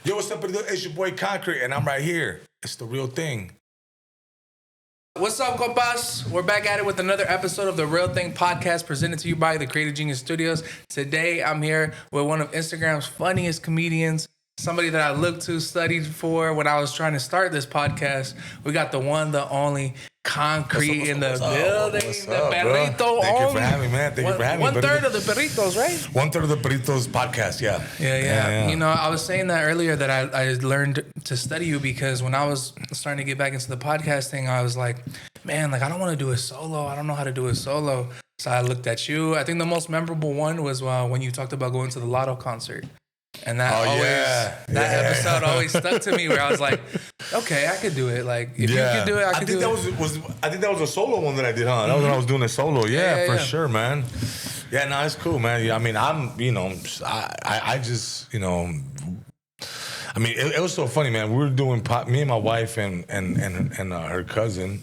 Yo, what's up? It's your boy Conrete, and I'm right here. It's the real thing. What's up, compas? We're back at it with another episode of The Real Thing podcast presented to you by the Creative Genius Studios. Today, I'm here with one of Instagram's funniest comedians, somebody that I looked to, studied for when I was trying to start this podcast. We got the one, the only Conrete in the building. The perrito. Thank you for having me, man. Thank you for having me. 1/3 of the perritos, right? 1/3 of the Perritos podcast, yeah. Yeah. You know, I was saying that earlier that I learned to study you because when I was starting to get back into the podcasting, I was like, man, like I don't want to do a solo. I don't know how to do a solo. So I looked at you. I think the most memorable one was when you talked about going to the Lotto concert. And that episode always stuck to me where I was like, okay, I could do it. Like, if you could do it, I could do it. I think that was a solo one that I did, huh? That was when I was doing a solo. Yeah, for sure, man. Yeah, no, it's cool, man. Yeah, I mean, I just, you know, I mean, it was so funny, man. We were doing, me and my wife and her cousin,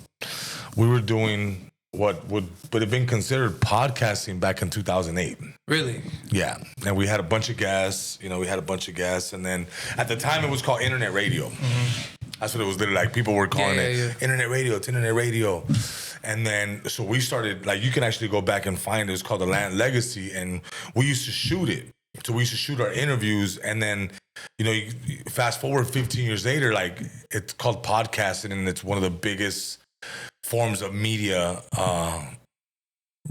we were doing what would have been considered podcasting back in 2008. Really? Yeah. And we had a bunch of guests, and then at the time it was called internet radio. Mm-hmm. That's what it was literally like. People were calling it internet radio. It's internet radio. And then, so we started, like, you can actually go back and find it. It's called The Land Legacy. And we used to shoot it. So we used to shoot our interviews. And then, you know, you fast forward 15 years later, like, it's called podcasting. And it's one of the biggest forms of media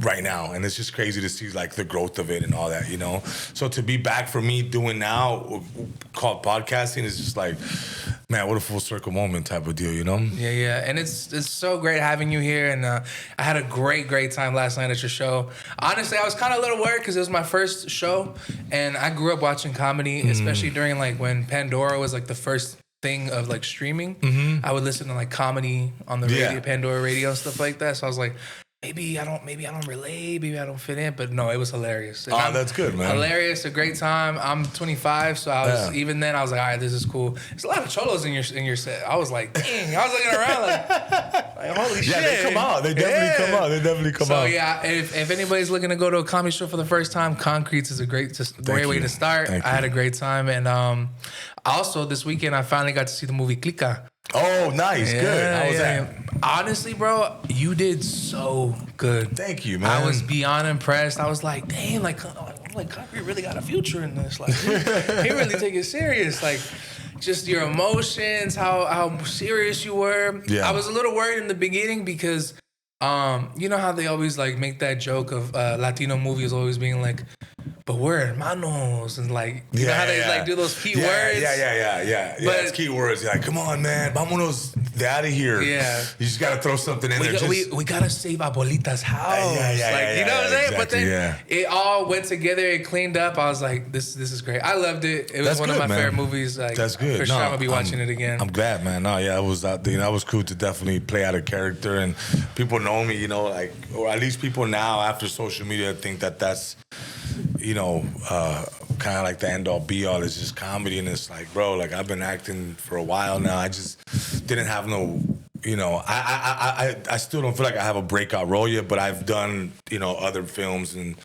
right now, and it's just crazy to see like the growth of it and all that, you know. So to be back for me doing now called podcasting is just like, man, what a full circle moment type of deal, you know. Yeah, and it's so great having you here, and I had a great time last night at your show. Honestly, I was kind of a little worried because it was my first show, and I grew up watching comedy, especially during like when Pandora was like the first thing of like streaming. I would listen to like comedy on the radio, Pandora radio and stuff like that. So I was like, maybe I don't relate, maybe I don't fit in, but no, it was hilarious. Oh, that's good, man. Hilarious, a great time. I'm 25, so I was even then I was like, all right, this is cool. There's a lot of cholos in your set. I was like, dang, I was looking around like holy shit. Yeah, they come out. They definitely come out. So yeah, if anybody's looking to go to a comedy show for the first time, Conrete is a great way to start. I had a great time, and also this weekend I finally got to see the movie Clicka. Oh, nice. Good. How was that? Honestly, bro, you did so good. Thank you, man. I was beyond impressed. I was like, dang, like Conrete really got a future in this. Like, he really take it serious. Like, just your emotions, how serious you were. Yeah. I was a little worried in the beginning because, you know how they always like make that joke of Latino movies always being like, but we're hermanos, and like, you know how they like do those key words? Yeah. But it's key words. You're like, come on, man, vámonos de out of here. Yeah. You just got to throw something in there. We got to save Abuelita's house. You know what I'm saying? Exactly, but then it all went together. It cleaned up. I was like, this is great. I loved it. It was one of my favorite movies. Like, that's good. For sure, I'm going to be watching it again. I'm glad, man. No, yeah, it was that was cool to definitely play out a character. And people know me, you know, like, or at least people now after social media think that that's, you know, kind of like the end all be all is just comedy. And it's like, bro, like I've been acting for a while now. I just didn't have no, you know, I still don't feel like I have a breakout role yet, but I've done, you know, other films, and,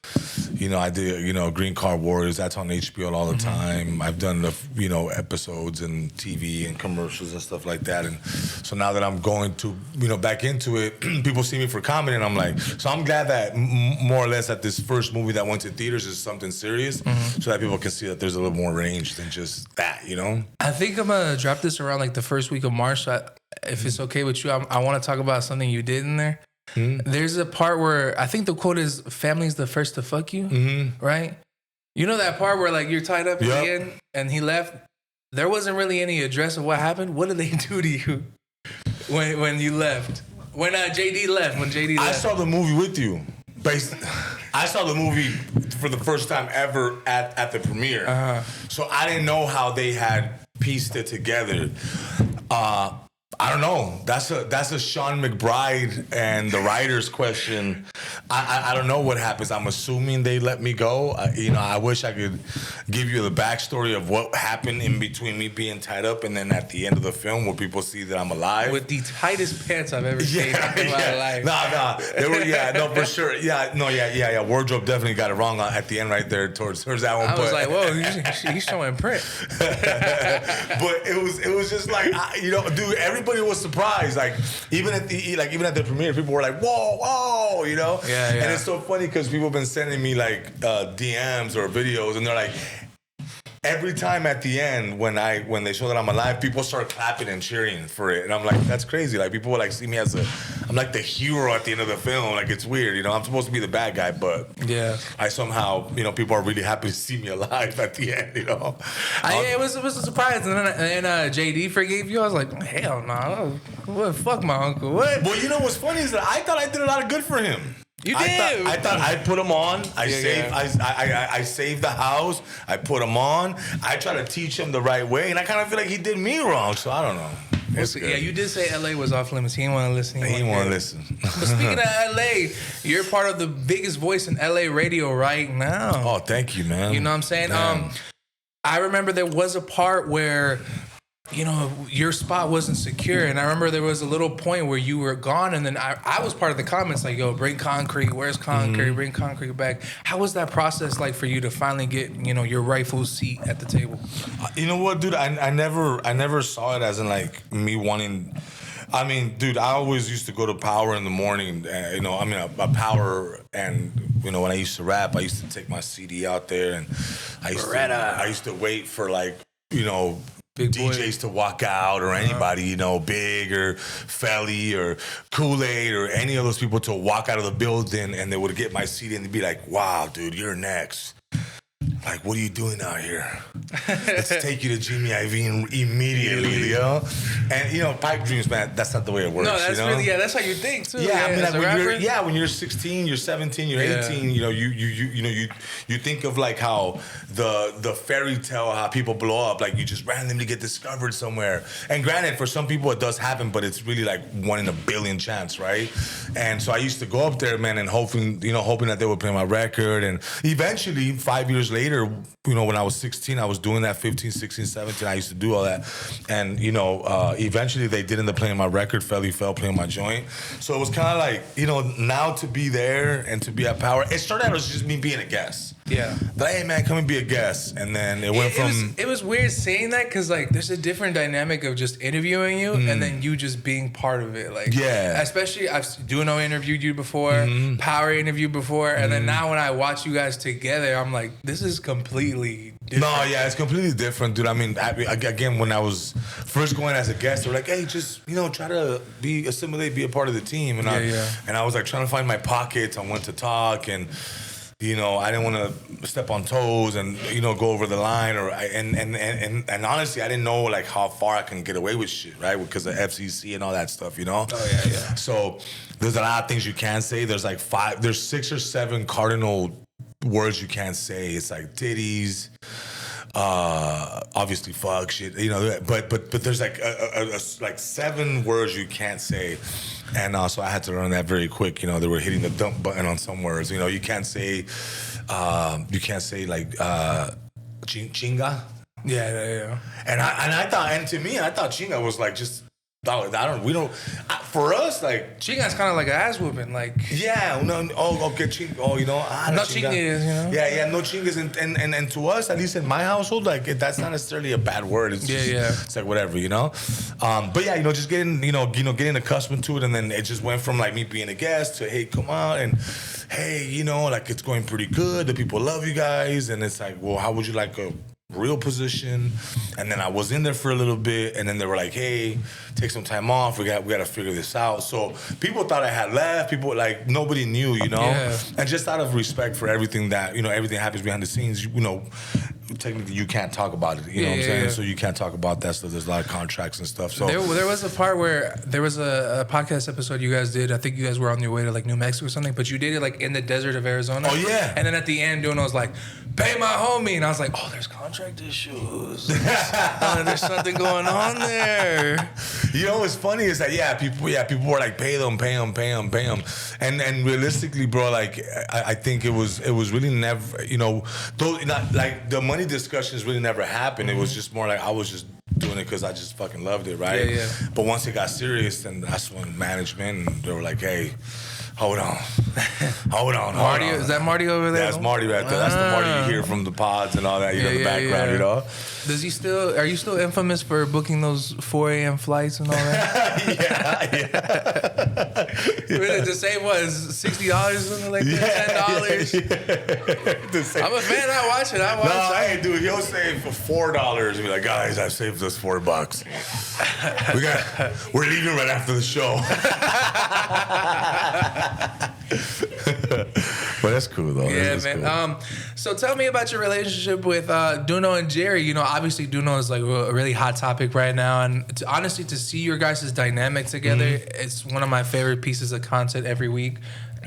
you know, I did, you know, Green Card Warriors, that's on HBO all the time. I've done the, you know, episodes and TV and commercials and stuff like that. And so now that I'm going to, you know, back into it, people see me for comedy, and I'm like, so I'm glad that more or less that this first movie that went to theaters is something serious, so that people can see that there's a little more range than just that, you know? I think I'm going to drop this around like the first week of March. So if it's okay with you, I want to talk about something you did in there. There's a part where I think the quote is "Family's the first to fuck you," right? You know that part where like you're tied up at the end and he left. There wasn't really any address of what happened. What did they do to you when you left? When JD left? I saw the movie with you. I saw the movie for the first time ever at the premiere. So I didn't know how they had pieced it together. I don't know. That's a Sean McBride and the writers question. I don't know what happens. I'm assuming they let me go. I wish I could give you the backstory of what happened in between me being tied up and then at the end of the film where people see that I'm alive. With the tightest pants I've ever seen in my life. Nah. They were, for sure. Yeah. Wardrobe definitely got it wrong at the end right there towards that one. I was like, whoa, he's showing print. But it was just like, dude, everybody was surprised. Like even at the premiere, people were like, whoa, Yeah. And it's so funny because people have been sending me like DMs or videos, and they're like, every time at the end when they show that I'm alive, people start clapping and cheering for it, and I'm like, that's crazy. Like people would like see me as I'm like the hero at the end of the film. Like it's weird, I'm supposed to be the bad guy, but yeah, I somehow people are really happy to see me alive at the end. It was a surprise, and then JD forgave you. I was like, hell no, what? Fuck my uncle. What? Well, what's funny is that I thought I did a lot of good for him. You did. I thought I put him on. I saved the house. I put him on. I try to teach him the right way, and I kind of feel like he did me wrong. So I don't know. Yeah, you did say LA was off limits. He didn't want to listen. He didn't want to listen. But speaking of LA, you're part of the biggest voice in LA radio right now. Oh, thank you, man. You know what I'm saying? Man. I remember there was a part where your spot wasn't secure, and I remember there was a little point where you were gone, and then I was part of the comments like, yo, bring concrete, where's concrete, bring concrete back. How was that process like for you to finally get your rightful seat at the table? You know what, dude, I never saw it as in like me wanting. I mean, dude, I always used to go to Power in the morning. A Power, and when I used to rap, I used to take my CD out there, and I used to wait for like Big DJs to walk out, or anybody, Big or Felly or Kool-Aid or any of those people to walk out of the building, and they would get my CD and they'd be like, wow, dude, you're next. Like, what are you doing out here? Let's take you to Jimmy IV immediately, And pipe dreams, man. That's not the way it works. No, that's really that's how you think too. Yeah, I mean, like when you're 16, you're 17, you're 18. You think of like how the fairy tale, how people blow up, like you just randomly get discovered somewhere. And granted, for some people it does happen, but it's really like 1 in a billion chance, right? And so I used to go up there, man, and hoping that they would play my record. And eventually, 5 years later, when I was 16, I was doing that. 15, 16, 17, I used to do all that. And, eventually they did end up playing my record. Felly fell playing my joint. So it was kind of like, now to be there and to be at Power. It started out as just me being a guest. Yeah. Like, hey, man, come and be a guest. And then it went from... It was weird saying that because, like, there's a different dynamic of just interviewing you and then you just being part of it. Like, yeah. Especially, Doknow interviewed you before, Power interviewed before, and then now when I watch you guys together, I'm like, this is completely different. No, yeah, it's completely different, dude. I mean, again, when I was first going as a guest, they were like, hey, just, try to assimilate, be a part of the team. And I was like trying to find my pockets on when to talk, and I didn't want to step on toes and go over the line, and honestly, I didn't know like how far I can get away with shit, right? Because of FCC and all that stuff, Oh yeah. So there's a lot of things you can't say. There's 6 or 7 cardinal words you can't say. It's like titties, obviously fuck shit, but there's like 7 words you can't say. And so I had to learn that very quick. They were hitting the dump button on some words. You can't say like chinga. Yeah. And I thought chinga was like just. For us, like chinga's kind of like an ass whooping, like okay, ching, no chingas, yeah, no chingas, and to us, at least in my household, like that's not necessarily a bad word. It's just, it's like whatever, but yeah, just getting accustomed to it, and then it just went from like me being a guest to hey, come out, and hey, like it's going pretty good. The people love you guys, and it's like, well, how would you like a real position? And then I was in there for a little bit, and then they were like, hey, take some time off, we got to figure this out. So people thought I had left. People like nobody knew, and just out of respect for everything that everything happens behind the scenes, technically you can't talk about it, you know what I'm saying? So you can't talk about that stuff. There's a lot of contracts and stuff. So there was a part where there was a podcast episode you guys did. I think you guys were on your way to like New Mexico or something, but you did it like in the desert of Arizona. Oh yeah. And then at the end, Doknow was like, pay my homie, and I was like, oh, there's contract issues. There's something going on there. You know what's funny is that people were like pay them, and realistically, bro, like I think it was really never, you know, those, not like the money discussions really never happened. It was just more like I was just doing it because I just fucking loved it, right? Yeah. But once it got serious, then that's when management, and they were like, hey, hold on. Marty, is that Marty over there? Yeah, that's Marty right there. That's the Marty you hear from the pods and all that, you know, the background, you know. Are you still infamous for booking those 4 a.m. flights and all that? Yeah. Really, the same was $60 or something like that, $10. Yeah. I'm a fan. I watch it. No, hey, dude, he'll save for $4 and be like, guys, I saved us $4. We're leaving right after the show. But that's cool though. Yeah, that's man. Cool. So tell me about your relationship with Doknow and Jerry. You know, obviously Doknow is like a really hot topic right now, and honestly, to see your guys' dynamic together, it's one of my favorite pieces of content every week.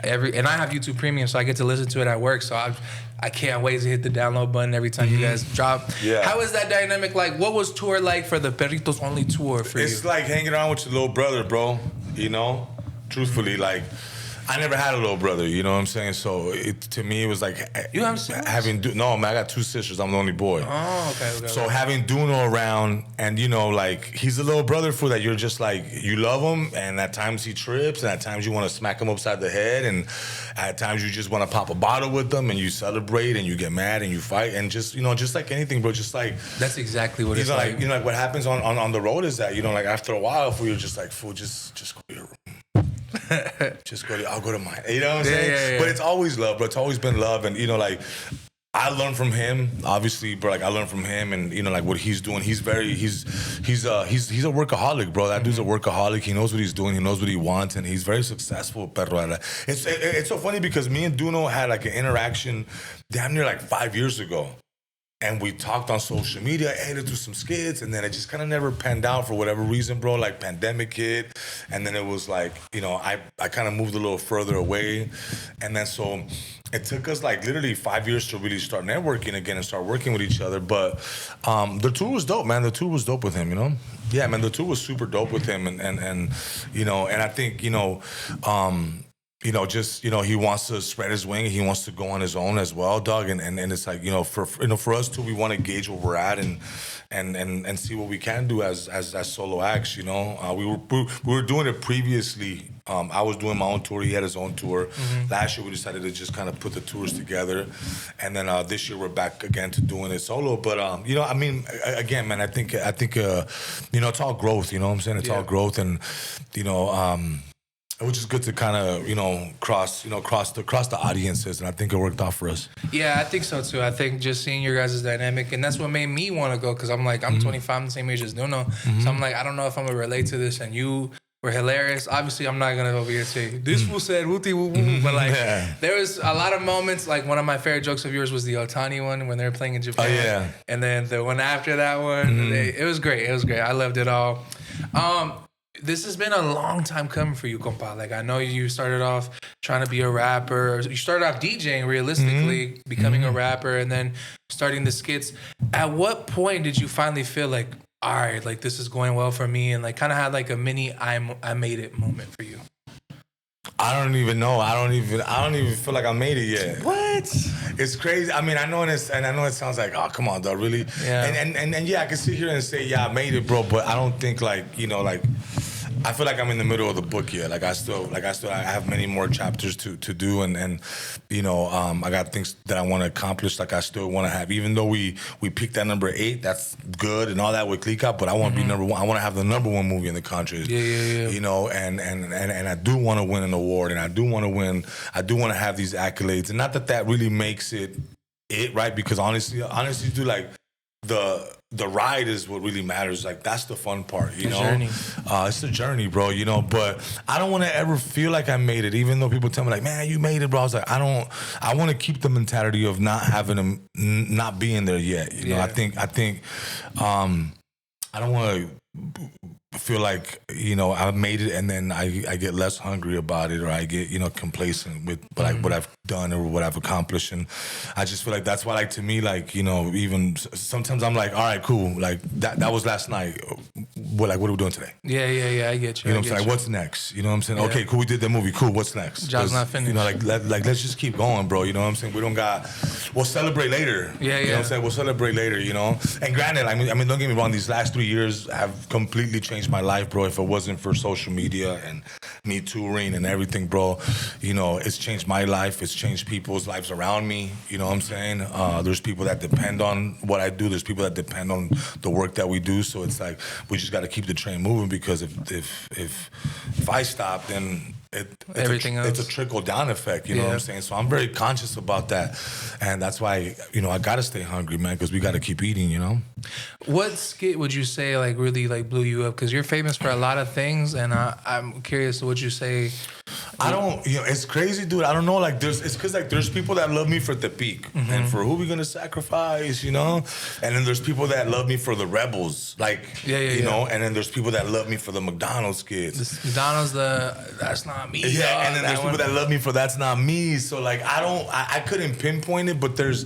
And I have YouTube Premium, so I get to listen to it at work. So I can't wait to hit the download button every time you guys drop. Yeah. How is that dynamic like? What was tour like for the Perritos Only tour for you? It's like hanging around with your little brother, bro. You know, truthfully, like. I never had a little brother, you know what I'm saying? So to me, it was like you have siblings? No, man, I got 2 sisters. I'm the only boy. Oh, okay. So having Doknow around, and you know, like he's a little brother for that. You're just like you love him, and at times he trips, and at times you want to smack him upside the head, and at times you just want to pop a bottle with them, and you celebrate, and you get mad, and you fight, and just just like anything, bro. Just like that's exactly what it's like. You know, like what happens on the road is that like after a while, if we were just like, fool, just go to your room. I'll go to mine. You know what I'm saying? Yeah. But it's always love, bro. It's always been love. And, like, I learned from him, obviously, bro. Like, I learned from him and, like, what he's doing. He's a workaholic, bro. That dude's a workaholic. He knows what he's doing. He knows what he wants. And he's very successful, perro. It's so funny because me and Doknow had, like, an interaction damn near, like, 5 years ago. And we talked on social media, hey, let's do some skits. And then it just kind of never panned out for whatever reason, bro. Like, pandemic hit. And then it was like, I kind of moved a little further away. And then so it took us, like, literally 5 years to really start networking again and start working with each other. But the tour was dope, man. The tour was dope with him, you know? Yeah, man, the tour was super dope with him. And I think, he wants to spread his wing. He wants to go on his own as well, dog. And it's like, for us too, we want to gauge where we're at and see what we can do as solo acts. We were doing it previously. I was doing my own tour. He had his own tour. Last year we decided to just kind of put the tours together, and then this year we're back again to doing it solo. But again, man, I think it's all growth. You know what I'm saying? It's all growth, and which is good to kind of, cross the audiences, and I think it worked out for us. Yeah, I think so too. I think just seeing your guys' dynamic, and that's what made me want to go, because I'm like, I'm 25, I'm the same age as Doknow, so I'm like, I don't know if I'm gonna relate to this, and you were hilarious. Obviously, I'm not gonna over here say this fool said wooty woo woo, but like, there was a lot of moments. Like, one of my favorite jokes of yours was the Otani one when they were playing in Japan. Oh yeah, and then the one after that one, it was great. It was great. I loved it all. This has been a long time coming for you, compa. Like, I know you started off trying to be a rapper. You started off DJing, realistically, becoming a rapper, and then starting the skits. At what point did you finally feel like, all right, like, this is going well for me, and like kind of had like a mini I made it moment for you? I don't even know. I don't even feel like I made it yet. What? It's crazy. I mean, I know it sounds like, oh, come on, dog, really? Yeah. And yeah, I can sit here and say, yeah, I made it, bro. But I don't think I feel like I'm in the middle of the book yet. I have many more chapters to do, and I got things that I want to accomplish. Like, I still want to have, even though we picked that number 8, that's good and all that with Clicka, but I want to be number 1. I want to have the number 1 movie in the country. Yeah. And I do want to win an award, and I do want to win. I do want to have these accolades, and not that really makes it right, because honestly, dude, like, the ride is what really matters. Like, that's the fun part, you know? Journey. It's the journey, bro, but I don't want to ever feel like I made it, even though people tell me, like, man, you made it, bro. I was like, I want to keep the mentality of not being there yet. You know, I think I don't want to feel like, I made it and then I get less hungry about it, or I get, complacent with what I've done or what I've accomplished. And I just feel like that's why, like, to me, like, even sometimes I'm like, all right, cool, like that was last night, what are we doing today? Yeah. I get you. You know what I'm saying? Like, what's next? You know what I'm saying? Yeah. Okay, cool. We did that movie. Cool. What's next? Job's not finished. You know, like let's just keep going, bro. You know what I'm saying? We don't got. We'll celebrate later. Yeah. You know what I'm saying? We'll celebrate later. You know. And granted, I mean, don't get me wrong. These last 3 years have completely changed my life, bro. If it wasn't for social media and me touring and everything, bro, you know, it's changed my life. It's changed people's lives around me. You know what I'm saying? There's people that depend on what I do. There's people that depend on the work that we do. So it's like we just got to keep the train moving, because if I stop, then it's a trickle down effect. You know what I'm saying? So I'm very conscious about that, and that's why, you know, I got to stay hungry, man, because we got to keep eating. You know. What skit would you say like really like blew you up? Because you're famous for a lot of things, and I'm curious, what you say? I don't, you know, it's crazy, dude. I don't know, like, it's because, like, there's people that love me for the peak, and for who we gonna sacrifice, you know? And then there's people that love me for the rebels, like, you know? And then there's people that love me for the McDonald's skits. The McDonald's, that's not me. Yeah, dog. and then there's people that love me for that's not me. So, like, I couldn't pinpoint it, but there's,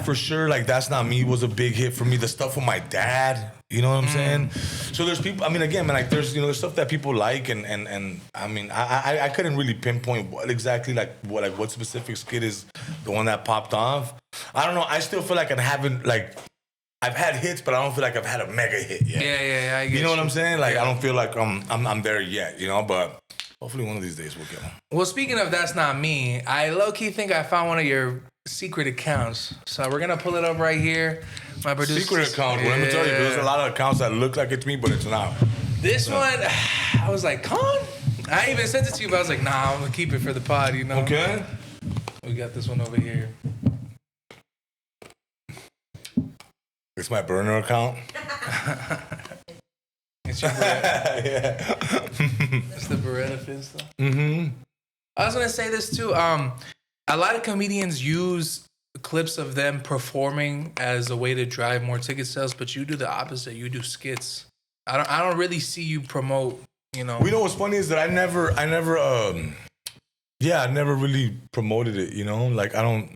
for sure, like, that's not me was a big hit for me. The stuff with my dad. You know what I'm saying? So there's people, I mean, again, man, like, there's, you know, there's stuff that people like, and I mean, I couldn't really pinpoint what exactly, what specific skit is the one that popped off. I don't know. I still feel like I haven't, like, I've had hits, but I don't feel like I've had a mega hit yet. Yeah, I get you know what I'm saying? Like, I don't feel like I'm there yet, you know, but hopefully one of these days we'll get one. Well, speaking of that's not me, I low-key think I found one of your secret accounts. So we're going to pull it up right here. My producer. Secret account. Well, let me tell you, there's a lot of accounts that look like it's me, but it's not. This one, I was like, Con? I even sent it to you, but I was like, nah, I'm going to keep it for the pod, you know? Okay. We got this one over here. It's my burner account. It's your Beretta. It's the Beretta fin stuff. I was going to say this, too. A lot of comedians use clips of them performing as a way to drive more ticket sales, but you do the opposite. You do skits. I don't really see you promote, you know. You know what's funny is that I never really promoted it, you know? Like, I don't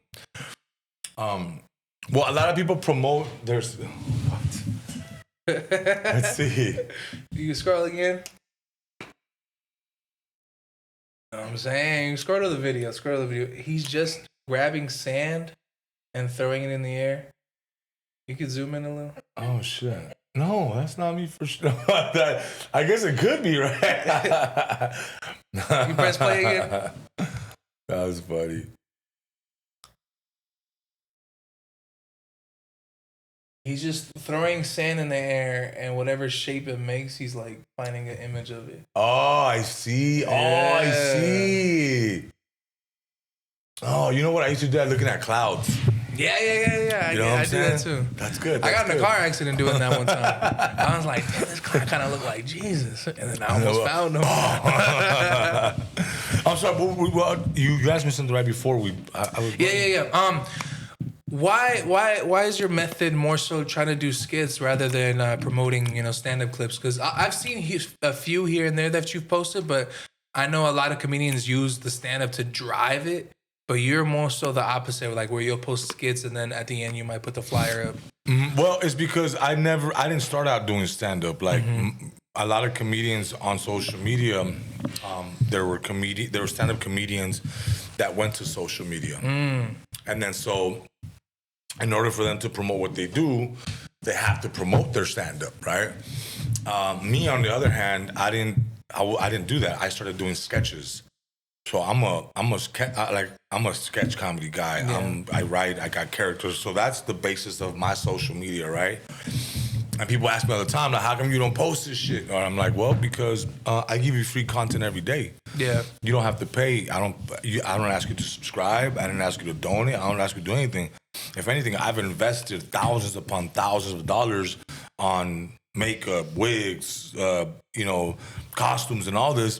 well, a lot of people promote what? Let's see. You scroll again? You know what I'm saying? Scroll to the video. He's just grabbing sand and throwing it in the air. You could zoom in a little. Oh, shit. No, that's not me for sure. I guess it could be, right? You press play again? That was funny. He's just throwing sand in the air, and whatever shape it makes, he's like finding an image of it. Oh, I see. Yeah. Oh, I see. Oh, you know what? I used to do that looking at clouds. Yeah. You know what I'm I do that too. That's good. I got in a car accident doing that one time. I was like, damn, this car kind of looked like Jesus. And then I almost found him. I'm sorry, but you asked me something right before we... Yeah. Why is your method more so trying to do skits rather than promoting, you know, stand-up clips? Because I've seen a few here and there that you've posted, but I know a lot of comedians use the stand-up to drive it. But you're more so the opposite, like where you'll post skits and then at the end you might put the flyer up. Well, it's because I didn't start out doing stand-up. Like a lot of comedians on social media, there were stand-up comedians that went to social media. And then so in order for them to promote what they do, they have to promote their stand-up, right? Me, on the other hand, I didn't do that. I started doing sketches. So I'm a sketch comedy guy. Yeah. I write. I got characters. So that's the basis of my social media, right? And people ask me all the time, like, how come you don't post this shit? Or I'm like, well, because I give you free content every day. Yeah. You don't have to pay. I don't ask you to subscribe. I didn't ask you to donate. I don't ask you to do anything. If anything, I've invested thousands upon thousands of dollars on makeup, wigs, costumes and all this.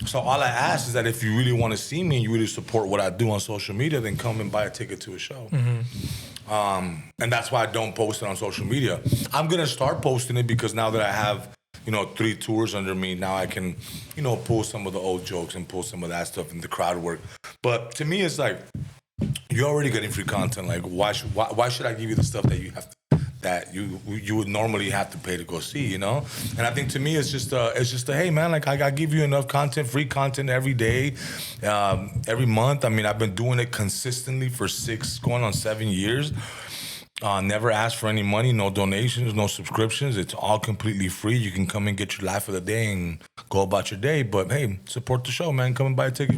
So all I ask is that if you really want to see me and you really support what I do on social media, then come and buy a ticket to a show. And that's why I don't post it on social media. I'm going to start posting it because now that I have, 3 tours under me, now I can, pull some of the old jokes and pull some of that stuff in the crowd work. But to me, it's like, you're already getting free content. Like, why should I give you the stuff that that you would normally have to pay to go see, you know. And I think to me it's just a hey man, like I give you enough content, free content every day, every month. I mean, I've been doing it consistently for 6 going on 7 years. Never ask for any money, no donations, no subscriptions. It's all completely free. You can come and get your laugh of the day and go about your day. But hey, support the show, man. Come and buy a ticket.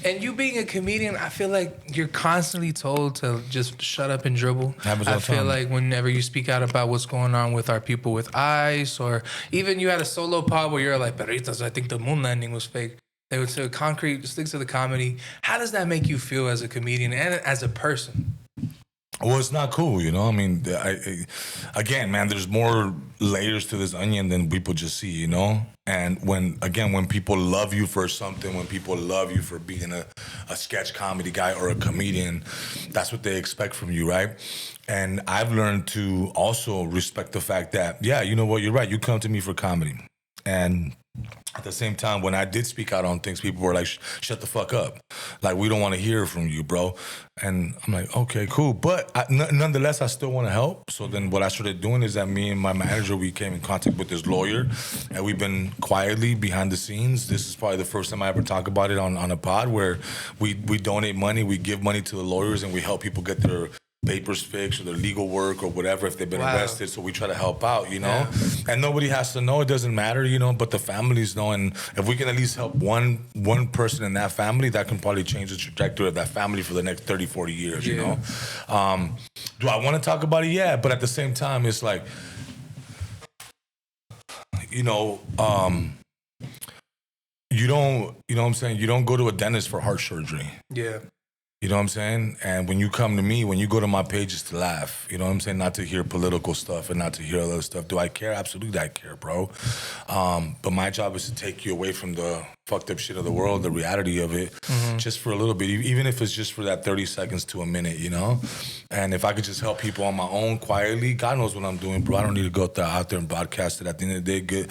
And you being a comedian, I feel like you're constantly told to just shut up and dribble. I feel like whenever you speak out about what's going on with our people with ICE, or even you had a solo pod where you're like, Perritos, I think the moon landing was fake. They would say, Concrete, stick to the comedy. How does that make you feel as a comedian and as a person? Well, it's not cool, you know? I mean, again, man, there's more layers to this onion than people just see, you know? And when people love you for something, when people love you for being a sketch comedy guy or a comedian, that's what they expect from you, right? And I've learned to also respect the fact that, yeah, you know what, you're right. You come to me for comedy. And at the same time, when I did speak out on things, people were like, shut the fuck up. Like, we don't want to hear from you, bro. And I'm like, okay, cool. But nonetheless, I still want to help. So then what I started doing is that me and my manager, we came in contact with this lawyer. And we've been quietly behind the scenes. This is probably the first time I ever talk about it on a pod, where we donate money, we give money to the lawyers, and we help people get their papers fixed or their legal work or whatever if they've been arrested. So we try to help out, you know. Yeah. And nobody has to know. It doesn't matter, you know, but the families know. And if we can at least help one person in that family, that can probably change the trajectory of that family for the next 30, 40 years, you know. Do I want to talk about it? Yeah. But at the same time, it's like, you know, you know what I'm saying? You don't go to a dentist for heart surgery. Yeah. You know what I'm saying? And when you come to me, when you go to my pages to laugh, you know what I'm saying? Not to hear political stuff and not to hear other stuff. Do I care? Absolutely I care, bro. But my job is to take you away from the fucked up shit of the world, the reality of it, just for a little bit, even if it's just for that 30 seconds to a minute, you know? And if I could just help people on my own quietly, God knows what I'm doing, bro. I don't need to go out there and broadcast it. At the end of the day,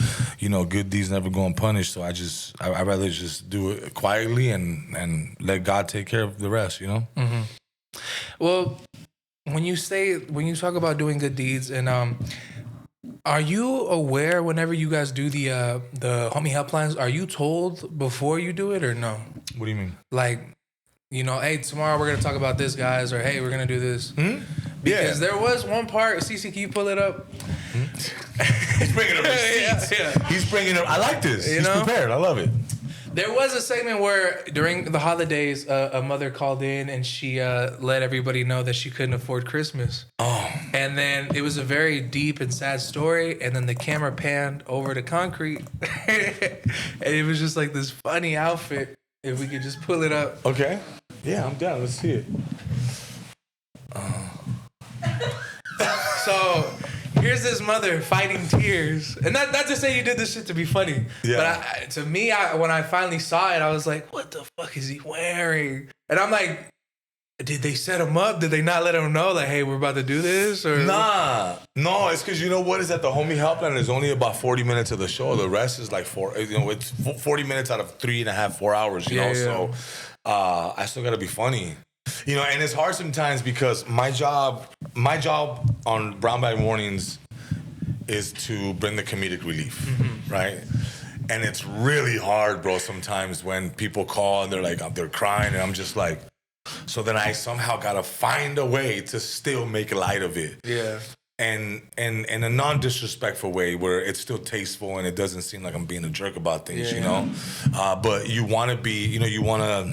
good deeds never go unpunished. So I'd rather just do it quietly and let God take care of the rest, you know? Well, when you talk about doing good deeds, and are you aware whenever you guys do the homie helplines, are you told before you do it or no? What do you mean? Like, you know, hey, tomorrow we're going to talk about this, guys, or hey, we're going to do this. Because there was one part, Cece, can you pull it up? He's bringing up receipts. Yeah. He's bringing up, I like this. He's prepared. I love it. There was a segment where during the holidays, a mother called in and she let everybody know that she couldn't afford Christmas. Oh. And then it was a very deep and sad story. And then the camera panned over to Concrete. And it was just like this funny outfit. If we could just pull it up. Okay. Yeah, I'm down. Let's see it. So here's this mother fighting tears, and not to say you did this shit to be funny, but to me, when I finally saw it, I was like, "What the fuck is he wearing?" And I'm like, "Did they set him up? Did they not let him know, like, hey, we're about to do this?" Or no, it's because you know what is at the homie helpline is only about 40 minutes of the show. The rest is like it's 40 minutes out of 3.5, 4 hours. You know, so I still gotta be funny. You know, and it's hard sometimes because my job on Brown Bag Mornings is to bring the comedic relief, right? And it's really hard, bro, sometimes when people call and they're like, they're crying, and I'm just like, so then I somehow gotta find a way to still make light of it. Yeah. And in a non-disrespectful way where it's still tasteful and it doesn't seem like I'm being a jerk about things, you know? But you wanna be, you know, you wanna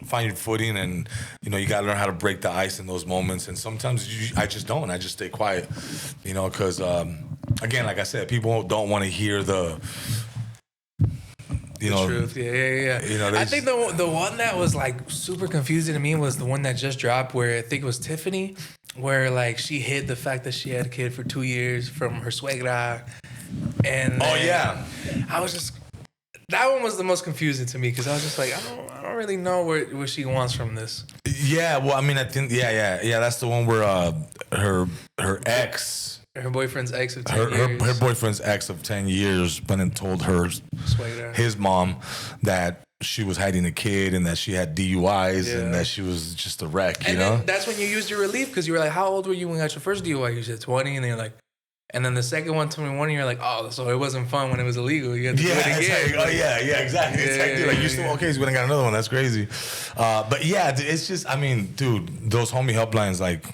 find your footing, and you know you gotta learn how to break the ice in those moments. And sometimes I just don't. I just stay quiet, you know, because again, like I said, people don't want to hear the truth. Yeah. You know, I think the one that was like super confusing to me was the one that just dropped, where I think it was Tiffany, where like she hid the fact that she had a kid for 2 years from her suegra, and I was just. That one was the most confusing to me because I was just like, I don't really know what she wants from this. Yeah, well, I mean, I think, that's the one where her ex, her boyfriend's ex of 10 years. Her boyfriend's ex of 10 years went and told his mom that she was hiding a kid and that she had DUIs and that she was just a wreck, you know? Then that's when you used your relief because you were like, how old were you when you got your first DUI? You said 20, and then you're like, and then the second one, 21, and you're like, oh, so it wasn't fun when it was illegal. You had to do it again. Like, oh, yeah, exactly. Like, you still, okay, so we done got another one. That's crazy. But yeah, it's just, I mean, dude, those homie helplines, like,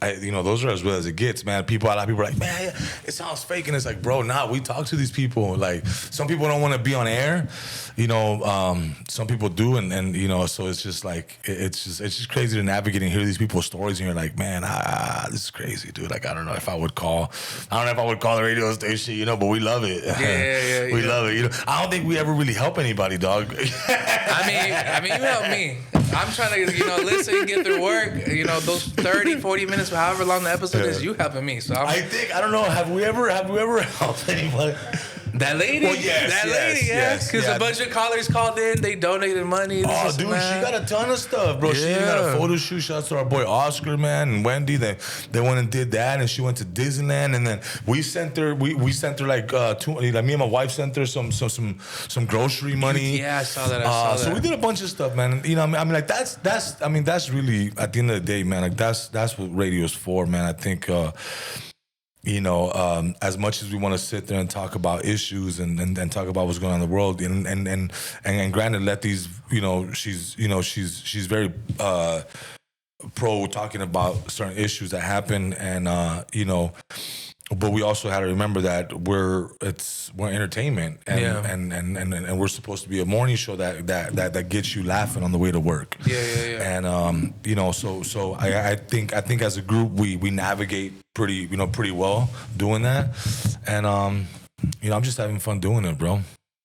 those are as real as it gets, man. A lot of people are like, man, it sounds fake. And it's like, bro, we talk to these people. Like, some people don't want to be on air. Some people do. And so it's just like, it's just crazy to navigate and hear these people's stories. And you're like, man, this is crazy, dude. Like, I don't know if I would call the radio station, but we love it. Yeah. We love it. I don't think we ever really help anybody, dog. I mean, you help me. I'm trying to, listen, get through work. Those 30, 40 minutes, however long the episode is, you helping me. So I don't know. Have we ever helped anybody? That lady? Well, yes. Because a bunch of callers called in. They donated money. Oh, dude, she got a ton of stuff, bro. Yeah. She even got a photo shoot. Shout out to our boy Oscar, man, and Wendy. They went and did that, and she went to Disneyland, and then we sent her. We sent her like me and my wife sent her some grocery money. Yeah, I saw that. So we did a bunch of stuff, man. That's really at the end of the day, man. Like that's what radio is for, man. I think. As much as we want to sit there and talk about issues and talk about what's going on in the world, and granted, let these, she's very pro talking about certain issues that happen, and but we also had to remember that we're entertainment, and we're supposed to be a morning show that gets you laughing on the way to work. Yeah. And so I think as a group we navigate pretty well doing that, and I'm just having fun doing it, bro.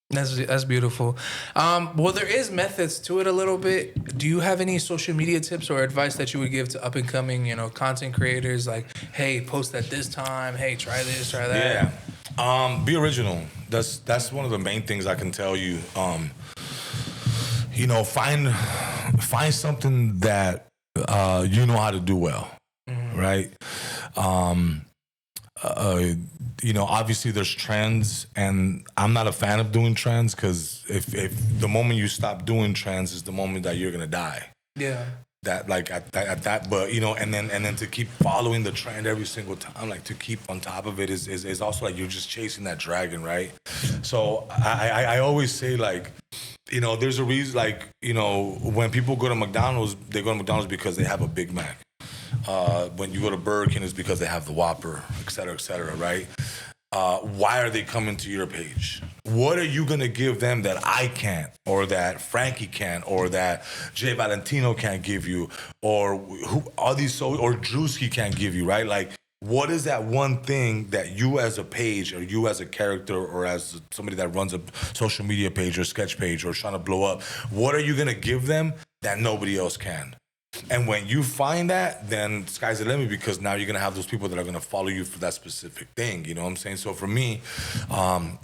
That's beautiful. Well, there is methods to it a little bit. Do you have any social media tips or advice that you would give to up and coming, content creators? Like, hey, post at this time. Hey, try this, try that. Yeah. Be original. That's one of the main things I can tell you. Find something that you know how to do well, right? Obviously there's trends, and I'm not a fan of doing trends because if the moment you stop doing trends is the moment that you're gonna die. Yeah. That like at that, but and then to keep following the trend every single time, like to keep on top of it is also like you're just chasing that dragon, right? So I always say, like, there's a reason, like, when people go to McDonald's, they go to McDonald's because they have a Big Mac. When you go to Burger King, it's because they have the Whopper, et cetera, right? Why are they coming to your page? What are you gonna give them that I can't, or that Frankie can't, or that Jay Valentino can't give you, or who all these or Drewski can't give you, right? Like, what is that one thing that you as a page, or you as a character, or as somebody that runs a social media page or sketch page or trying to blow up, what are you gonna give them that nobody else can? And when you find that, then sky's the limit, because now you're going to have those people that are going to follow you for that specific thing. You know what I'm saying? So for me,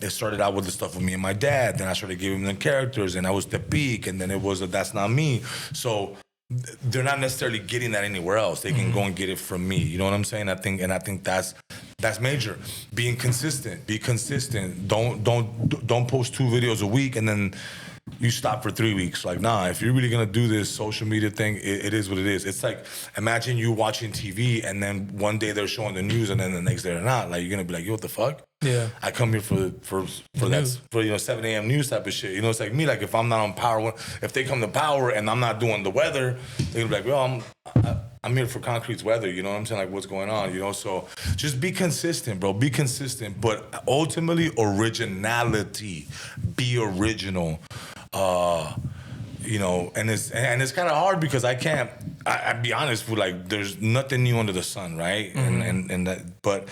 it started out with the stuff with me and my dad. Then I started giving them characters, and I was the peak. And then it was That's Not Me. So they're not necessarily getting that anywhere else. They can go and get it from me. You know what I'm saying? I think that's major. Being consistent. Be consistent. Don't post 2 videos a week and then you stop for 3 weeks. Like, nah, if you're really gonna do this social media thing, it is what it is. It's like, imagine you watching TV and then one day they're showing the news and then the next day they're not. Like, you're gonna be like, yo, what the fuck? Yeah. I come here for 7 a.m. news type of shit. It's like me, like, if I'm not on Power, if they come to Power and I'm not doing the weather, they're gonna be like, well, I'm here for Concrete's weather, you know what I'm saying? Like, what's going on, So just be consistent, bro. Be consistent, but ultimately originality. Be original. And it's kind of hard because I'd be honest with, like, there's nothing new under the sun, right? But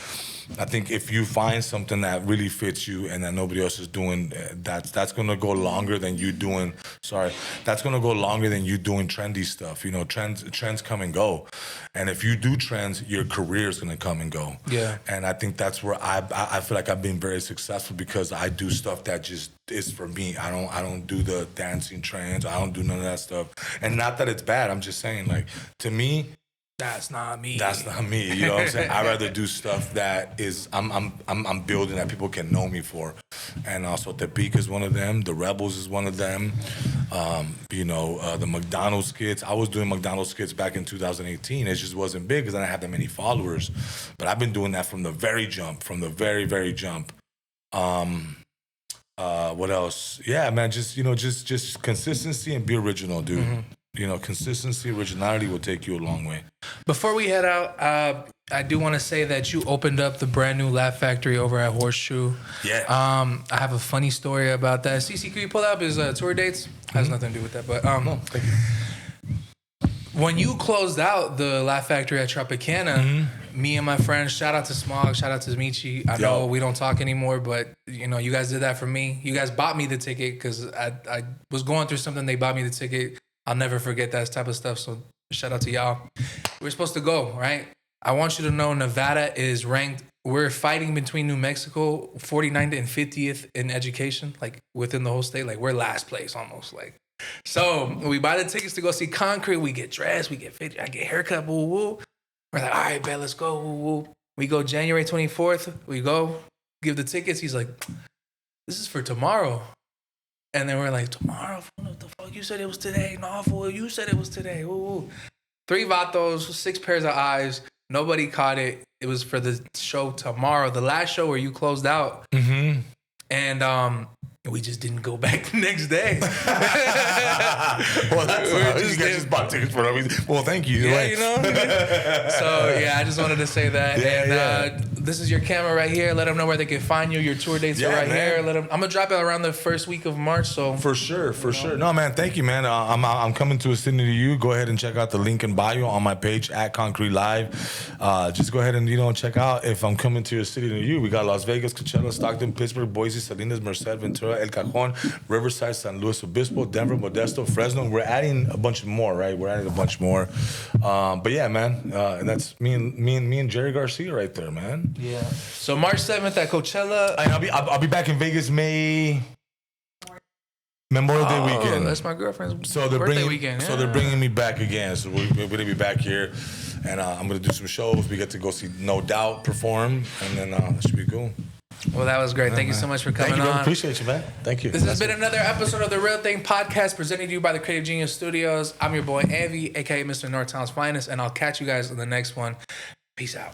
I think if you find something that really fits you and that nobody else is doing, that's gonna go longer than you doing. That's gonna go longer than you doing trendy stuff. Trends come and go, and if you do trends, your career is gonna come and go. Yeah. And I think that's where I feel like I've been very successful, because I do stuff that just is for me. I don't do the dancing trends. I don't do none of that stuff. And not that it's bad. I'm just saying, like, to me, that's not me. That's not me. You know what I'm saying? I'd rather do stuff that is I'm building, that people can know me for. and also Tepic is one of them. The Rebels is one of them. The McDonald's skits. I was doing McDonald's skits back in 2018. It just wasn't big because I didn't have that many followers. But I've been doing that from the very jump, from the very, very jump. What else? Yeah, man, just consistency and be original, dude. Mm-hmm. Consistency, originality will take you a long way. Before we head out, I do want to say that you opened up the brand new Laugh Factory over at Horseshoe. Yeah. I have a funny story about that. CC, can you pull up his tour dates? Has nothing to do with that, but no, thank you. When you closed out the Laugh Factory at Tropicana, me and my friends, shout out to Smog, shout out to Michi. I know we don't talk anymore, but you guys did that for me. You guys bought me the ticket because I was going through something. They bought me the ticket. I'll never forget that type of stuff. So shout out to y'all. We're supposed to go, right? I want you to know Nevada is ranked. We're fighting between New Mexico, 49th and 50th in education, like within the whole state. Like we're last place almost. Like, so we buy the tickets to go see Conrete. We get dressed, we get fit, I get haircut, woo woo. We're like, all right, bet, let's go, woo woo. We go January 24th. We go give the tickets. He's like, this is for tomorrow. And then we're like, tomorrow? What the fuck? You said it was today. No, fool, you said it was today. Woo woo. 3 vatos, 6 pairs of eyes. Nobody caught it. It was for the show tomorrow, the last show where you closed out. Mm-hmm. And we just didn't go back the next day. Well, that's you guys just bought tickets for no reason. Well, thank you. Yeah, So, I just wanted to say that. This is your camera right here. Let them know where they can find you. Your tour dates are right here. I'm going to drop it around the first week of March. So For sure. No, man, thank you, man. I'm coming to a city near you. Go ahead and check out the link in bio on my page at Concrete Live. Just go ahead and, check out if I'm coming to a city near you. We got Las Vegas, Coachella, Stockton, Pittsburgh, Boise, Salinas, Merced, Ventura, El Cajon, Riverside, San Luis Obispo, Denver, Modesto, Fresno. We're adding a bunch more, right? But yeah, man, and that's me and Jerry Garcia right there, man. Yeah. So March 7th at Coachella. And I'll be back in Vegas Memorial Day weekend. That's my girlfriend's birthday weekend. Yeah. So they're bringing me back again. So we're gonna be back here, and I'm gonna do some shows. We get to go see No Doubt perform, and then it should be cool. Well, that was great. Thank you so much for coming on. Appreciate you, man. Thank you. This has been another episode of The Real Thing Podcast presented to you by the Creative Genius Studios. I'm your boy, AnVe, a.k.a. Mr. Northtown's Finest, and I'll catch you guys in the next one. Peace out.